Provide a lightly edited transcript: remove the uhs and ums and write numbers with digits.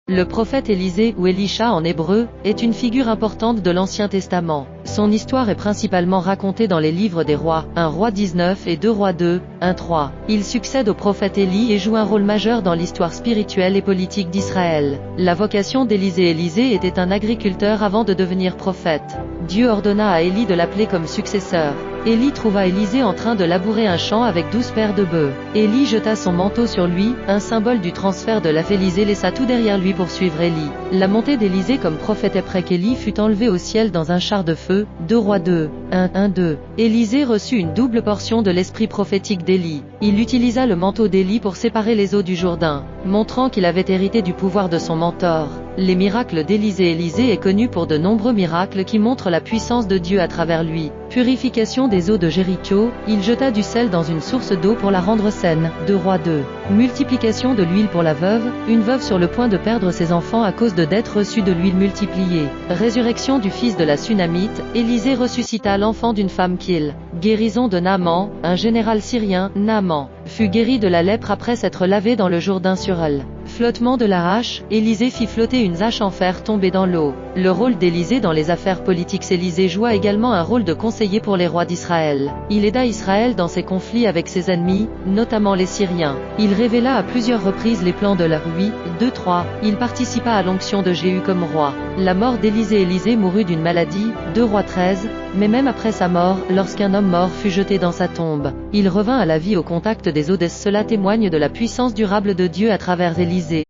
Le prophète Élisée, ou Élisha en hébreu, est une figure importante de l'Ancien Testament. Son histoire est principalement racontée dans les livres des rois, 1 Roi 19 et 2 Rois 2, 1-3. Il succède au prophète Élie et joue un rôle majeur dans l'histoire spirituelle et politique d'Israël. La vocation Élisée était un agriculteur avant de devenir prophète. Dieu ordonna à Élie de l'appeler comme successeur. Élie trouva Élisée en train de labourer un champ avec 12 paires de bœufs. Élie jeta son manteau sur lui, un symbole du transfert de l'Élisée laissa tout derrière lui pour suivre Élie. La montée d'Élisée comme prophète après qu'Élie fut enlevé au ciel dans un char de feu, 2 Rois 2, 1-2. Élisée reçut une double portion de l'esprit prophétique d'Élie. Il utilisa le manteau d'Élie pour séparer les eaux du Jourdain, montrant qu'il avait hérité du pouvoir de son mentor. Les miracles d'Élisée. Élisée est connu pour de nombreux miracles qui montrent la puissance de Dieu à travers lui. Purification des eaux de Jéricho, il jeta du sel dans une source d'eau pour la rendre saine, 2 Rois 2. Multiplication de l'huile pour la veuve, une veuve sur le point de perdre ses enfants à cause de dettes reçues de l'huile multipliée. Résurrection du fils de la Sunamite, Élisée ressuscita l'enfant d'une femme qu'il. Guérison de Naaman, un général syrien, Naaman, fut guéri de la lèpre après s'être lavé dans le Jourdain sur elle. Flottement de la hache, Élisée fit flotter une hache en fer tombée dans l'eau. Le rôle d'Élisée dans les affaires politiques. Élisée joua également un rôle de conseiller pour les rois d'Israël. Il aida Israël dans ses conflits avec ses ennemis, notamment les Syriens. Il révéla à plusieurs reprises les plans de leur 2-3. Il participa à l'onction de Jéhu comme roi. La mort d'Élisée. Élisée mourut d'une maladie, 2 Rois 13, mais même après sa mort, lorsqu'un homme mort fut jeté dans sa tombe, il revint à la vie au contact des eaux. Cela témoigne de la puissance durable de Dieu à travers Élisée.